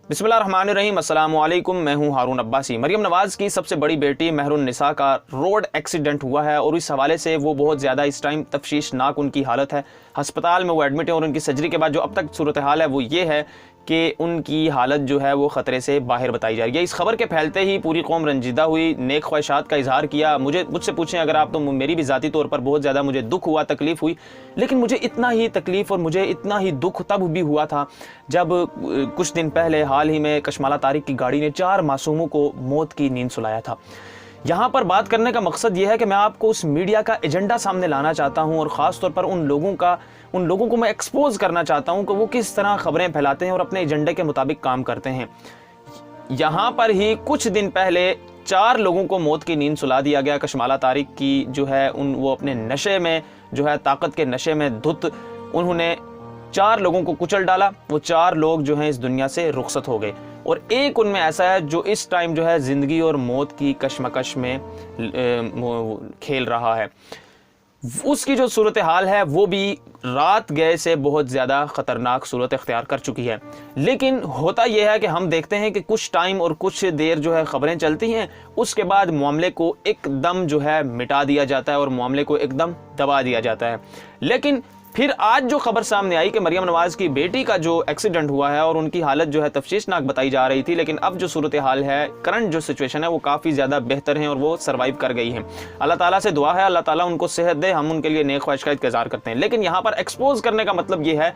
बिस्मिल्लाहिर्रहमानिर्रहीम, अस्सलाम वालेकुम। मैं हूं हारून अब्बासी। मरियम नवाज़ की सबसे बड़ी बेटी महरुन्निसा का रोड एक्सीडेंट हुआ है और इस हवाले से वो बहुत ज़्यादा इस टाइम तफ्शीशनाक उनकी हालत है। अस्पताल में वो एडमिट है और उनकी सर्जरी के बाद जो अब तक सूरत हाल है वो ये है कि उनकी हालत जो है वो ख़तरे से बाहर बताई जा रही है। इस खबर के फैलते ही पूरी कौम रंजीदा हुई, नेक ख्वाहिशात का इजहार किया। मुझसे पूछें अगर आप तो मेरी भी ज़ाती तौर पर बहुत ज़्यादा मुझे दुख हुआ, तकलीफ़ हुई। लेकिन मुझे इतना ही तकलीफ़ और मुझे इतना ही दुख तब भी हुआ था जब कुछ दिन पहले हाल ही में कशमाला तारिक की गाड़ी ने 4 मासूमों को मौत की नींद सुलाया था। यहाँ पर बात करने का मकसद ये है कि मैं आपको उस मीडिया का एजेंडा सामने लाना चाहता हूँ और ख़ास तौर पर उन लोगों को मैं एक्सपोज करना चाहता हूँ कि वो किस तरह खबरें फैलाते हैं और अपने एजेंडे के मुताबिक काम करते हैं। यहाँ पर ही कुछ दिन पहले 4 लोगों को मौत की नींद सुला दिया गया। कशमाला तारिक की जो है वो अपने नशे में जो है ताकत के नशे में धुत उन्होंने 4 लोगों को कुचल डाला। वो 4 लोग जो हैं इस दुनिया से रुखसत हो गए और एक उनमें ऐसा है जो इस टाइम जो है ज़िंदगी और मौत की कशमकश में खेल रहा है। उसकी जो सूरत हाल है वो भी रात गए से बहुत ज़्यादा ख़तरनाक सूरत इख्तियार कर चुकी है। लेकिन होता यह है कि हम देखते हैं कि कुछ टाइम और कुछ देर जो है ख़बरें चलती हैं, उसके बाद मामले को एकदम जो है मिटा दिया जाता है और मामले को एकदम दबा दिया जाता है। लेकिन फिर आज जो खबर सामने आई कि मरियम नवाज़ की बेटी का जो एक्सीडेंट हुआ है और उनकी हालत जो है तफ्शीशनाक बताई जा रही थी, लेकिन अब जो सूरत हाल है, करंट जो सिचुएशन है वो काफ़ी ज़्यादा बेहतर है और वो सर्वाइव कर गई है। अल्लाह ताला से दुआ है अल्लाह ताला उनको सेहत दे, हम उनके लिए नेक ख्वाहिश का इंतज़ार करते हैं। लेकिन यहाँ पर एक्सपोज करने का मतलब ये है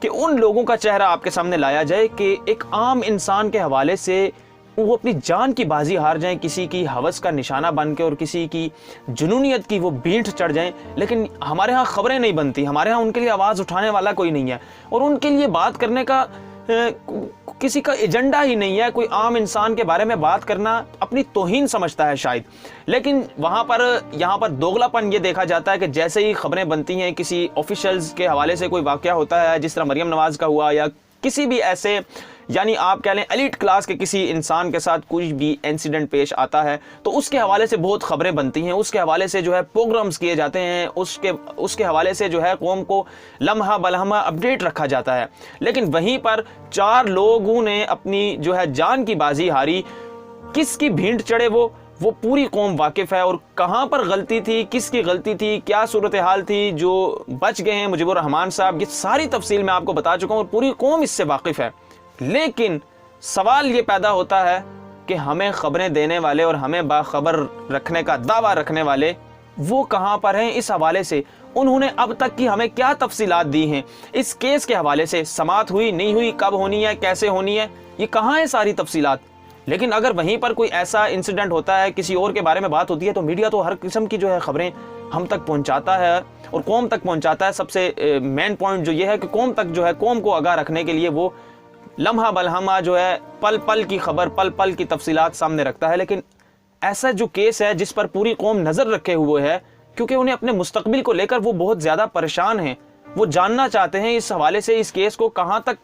कि उन लोगों का चेहरा आपके सामने लाया जाए कि एक आम इंसान के हवाले से वो अपनी जान की बाजी हार जाएं, किसी की हवस का निशाना बन के और किसी की जुनूनियत की वो भींट चढ़ जाएं। लेकिन हमारे यहाँ खबरें नहीं बनती, हमारे यहाँ उनके लिए आवाज़ उठाने वाला कोई नहीं है और उनके लिए बात करने का किसी का एजेंडा ही नहीं है। कोई आम इंसान के बारे में बात करना अपनी तौहीन समझता है शायद। लेकिन यहाँ पर दोगलापन ये देखा जाता है कि जैसे ही खबरें बनती हैं, किसी ऑफिशियल्स के हवाले से कोई वाक़या होता है जिस तरह मरियम नवाज़ का हुआ या किसी भी ऐसे यानी आप कह लें एलिट क्लास के किसी इंसान के साथ कुछ भी इंसिडेंट पेश आता है तो उसके हवाले से बहुत खबरें बनती हैं, उसके हवाले से जो है प्रोग्राम्स किए जाते हैं, उसके हवाले से जो है कौम को लम्हा बलहमा अपडेट रखा जाता है। लेकिन वहीं पर 4 लोगों ने अपनी जो है जान की बाजी हारी। किसकी भींट चढ़े वो पूरी कौम वाकिफ़ है और कहाँ पर गलती थी, किसकी गलती थी, क्या सूरत हाल थी, जो बच गए हैं मुजीबुर रहमान साहब, ये सारी तफसील मैं आपको बता चुका हूँ और पूरी कौम इससे वाकिफ़ है। लेकिन सवाल ये पैदा होता है कि हमें खबरें देने वाले और हमें बाखबर रखने का दावा रखने वाले वो कहाँ पर हैं। इस हवाले से उन्होंने अब तक की हमें क्या तफसीलात दी हैं, इस केस के हवाले से समाअत हुई नहीं हुई, कब होनी है, कैसे होनी है, ये कहाँ है सारी तफसीलात। लेकिन अगर वहीं पर कोई ऐसा इंसिडेंट होता है, किसी और के बारे में बात होती है तो मीडिया तो हर किस्म की जो है खबरें हम तक पहुंचाता है और कौम तक पहुंचाता है। सबसे मेन पॉइंट जो ये है कि कौम तक जो है कौम को आगाह रखने के लिए वो लम्हा बलहमा जो है पल पल की खबर, पल पल की तफसीलात सामने रखता है। लेकिन ऐसा जो केस है जिस पर पूरी कौम नज़र रखे हुए है, क्योंकि उन्हें अपने मुस्तकबिल को लेकर वो बहुत ज़्यादा परेशान हैं, वो जानना चाहते हैं इस हवाले से इस केस को कहाँ तक,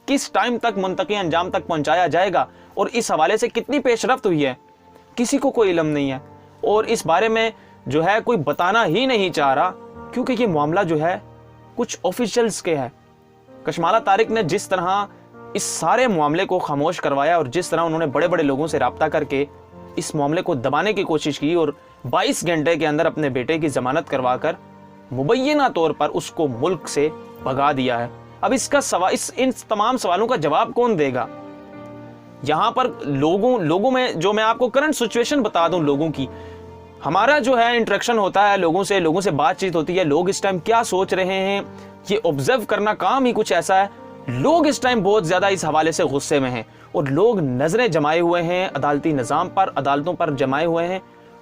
किस टाइम तक मुंतकी अंजाम तक पहुँचाया जाएगा और इस हवाले से कितनी पेशरफ्त हुई है, किसी को कोई इल्म नहीं है और इस बारे में जो है कोई बताना ही नहीं चाह रहा, क्योंकि ये मामला जो है कुछ ऑफिशियल्स के है। कशमाला तारिक ने जिस तरह इस सारे मामले को खामोश करवाया और जिस तरह उन्होंने बड़े बड़े लोगों से रब्ता करके इस मामले को दबाने की कोशिश की और 22 घंटे के अंदर अपने बेटे की जमानत करवाकर मुबैना तौर पर उसको मुल्क से भगा दिया है। अब इन तमाम सवालों का जवाब कौन देगा। यहाँ पर लोगों में जो मैं आपको करंट सिचुएशन बता दूं, लोगों की हमारा जो है इंटरेक्शन होता है, लोगों से बातचीत होती है, लोग इस टाइम क्या सोच रहे हैं ये ऑब्जर्व करना काम ही कुछ ऐसा है। लोग इस टाइम बहुत ज़्यादा इस हवाले से गुस्से में हैं और लोग नज़रें जमाए हुए हैं अदालती निज़ाम पर, अदालतों पर जमाए हुए हैं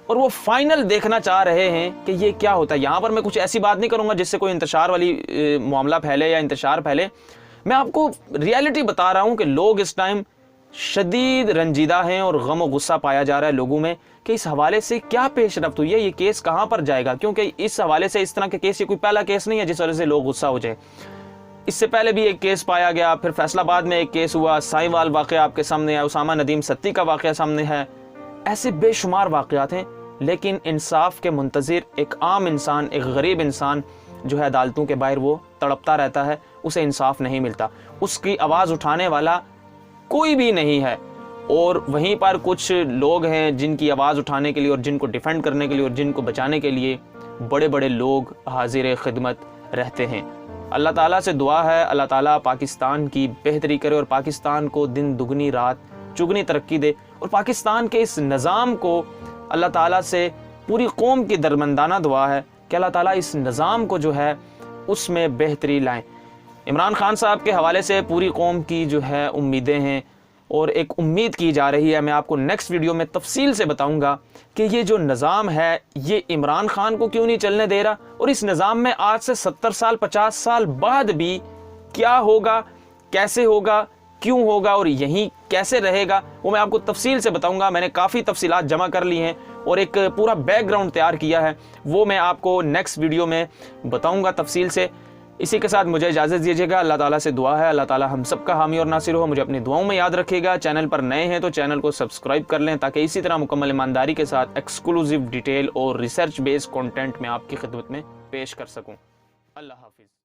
और वो फाइनल देखना चाह रहे हैं कि ये क्या होता है। यहाँ पर मैं कुछ ऐसी बात नहीं करूँगा जिससे कोई इंतशार वाली मामला फैले या इंतशार फैले। मैं आपको रियलिटी बता रहा हूँ कि लोग इस टाइम शदीद रंजीदा हैं और गम और गुस्सा पाया जा रहा है लोगों में कि इस हवाले से क्या पेशरफ्त हुई है, ये केस कहाँ पर जाएगा। क्योंकि इस हवाले से इस तरह के केस ये कोई पहला केस नहीं है जिस वजह से लोग गुस्सा हो जाए। इससे पहले भी एक केस पाया गया, फिर फैसलाबाद में एक केस हुआ, साहिवाल वाक़या आपके सामने है, उसामा नदीम सत्ती का वाक़या सामने है, ऐसे बेशुमार वाक़यात हैं। लेकिन इंसाफ के मुंतज़िर एक आम इंसान, एक गरीब इंसान जो है अदालतों के बाहर वो तड़पता रहता है, उसे इंसाफ नहीं मिलता। उसकी आवाज़ उठाने वाला कोई भी नहीं है। और वहीं पर कुछ लोग हैं जिनकी आवाज़ उठाने के लिए और जिनको डिफेंड करने के लिए और जिनको बचाने के लिए बड़े बड़े लोग हाजिर खिदमत रहते हैं। अल्लाह ताला से दुआ है, अल्लाह ताला पाकिस्तान की बेहतरी करे और पाकिस्तान को दिन दुगनी रात चुगनी तरक्की दे, और पाकिस्तान के इस निज़ाम को अल्लाह ताला से पूरी कौम की दरमंदाना दुआ है कि अल्लाह ताला इस निज़ाम को जो है उसमें बेहतरी लाएं। इमरान खान साहब के हवाले से पूरी कौम की जो है उम्मीदें हैं और एक उम्मीद की जा रही है। मैं आपको नेक्स्ट वीडियो में तफसील से बताऊंगा कि ये जो निज़ाम है ये इमरान खान को क्यों नहीं चलने दे रहा, और इस निज़ाम में आज से 70 साल 50 साल बाद भी क्या होगा, कैसे होगा, क्यों होगा और यहीं कैसे रहेगा, वो मैं आपको तफसील से बताऊंगा। मैंने काफ़ी तफसीलात जमा कर ली हैं और एक पूरा बैकग्राउंड तैयार किया है, वो मैं आपको नेक्स्ट वीडियो में बताऊंगा तफसील से। इसी के साथ मुझे इजाज़त दीजिएगा। अल्लाह ताला से दुआ है, अल्लाह ताला हम सबका हामी और नासिर हो। मुझे अपनी दुआओं में याद रखिएगा। चैनल पर नए हैं तो चैनल को सब्सक्राइब कर लें ताकि इसी तरह मुकम्मल ईमानदारी के साथ एक्सक्लूसिव डिटेल और रिसर्च बेस्ड कंटेंट में आपकी खिदमत में पेश कर सकूं। अल्लाह हाफिज़।